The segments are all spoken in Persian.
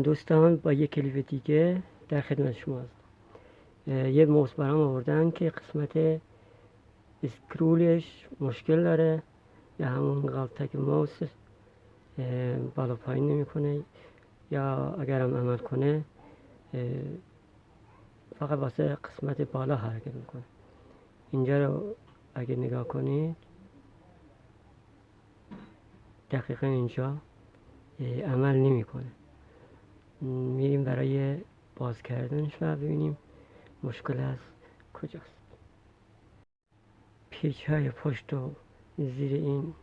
سلام دوستان، با یک کلیپ دیگه در خدمت شما هستم. یه موس برام آوردن که قسمت اسکرولش مشکل داره، یا همون غلطک موس بالا پایین نمیکنه، یا اگرم عمل کنه فقط واسه قسمت بالا حرکت میکنه. اینجا رو اگه نگاه کنید دقیقا اینجا عمل نمیکنه. میریم برای باز کردنش و ببینیم مشکل از کجاست. پیچ های پشت و زیر این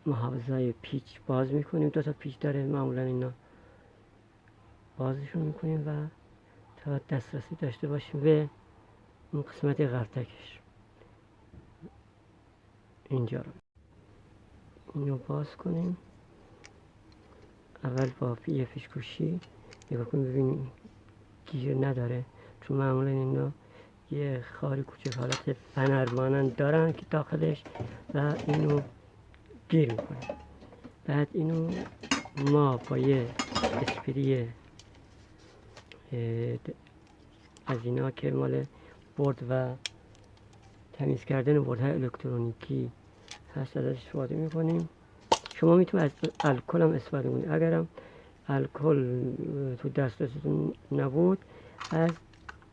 محافظه های پیچ باز میکنیم. دو تا پیچ داره، معمولا اینا بازشون میکنیم و تا دسترسی داشته باشیم به اون قسمت غلطکش. اینجا رو اینو باز کنیم. اول با یه پیشگوشی نگاه کنیم ببینیم گیر نداره، چون معمولا اینا یه خاری کوچک حالت فنر مانند دارن که داخلش و اینو گیر میکنه. بعد اینو ما با یه اسپری از اینا که مال برد و تمیز کردن بردهای الکترونیکی هست ازش استفاده میکنیم. شما میتونید از الکل هم استفاده کنید. اگرم الکل تو دسترستون نبود از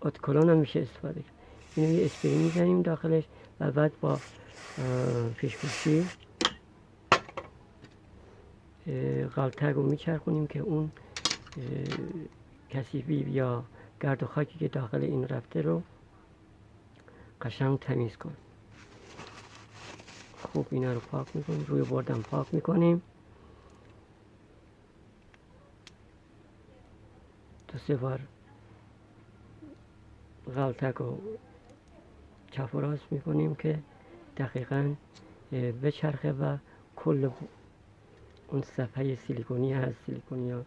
اتکلون هم میشه استفاده کرد. اینو یه اسپری میزنیم داخلش و بعد با پیشگوشی غلطک رو میچرخونیم که اون کثیفی یا گرد و خاکی که داخل این رفته رو قشنگ تمیز کن. خوب اینا رو پاک میکنیم، روی بردم پاک میکنیم. دو سه بار غلطک رو چپ و راست میکنیم که دقیقا بچرخه و کل اون صفحه سیلیکونی هست، سیلیکونیا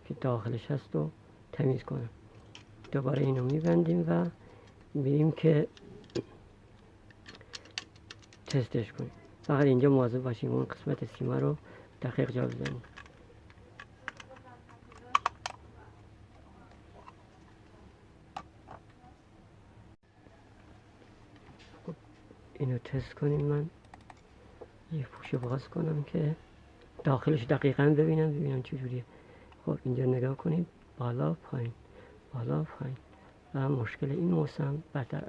که داخلش هست رو تمیز کنیم. دوباره اینو میبندیم و میریم که تستش کنیم. فقط اینجا مواظب باشیم اون قسمت سیما رو دقیق جا بزنیم. خب اینو تست کنیم. من یه پوشه باز کنم که داخلش دقیقا ببینم چجوریه. خب اینجا نگاه کنید، بالا پایین بالا پایین و مشکل این موس هم برطرف.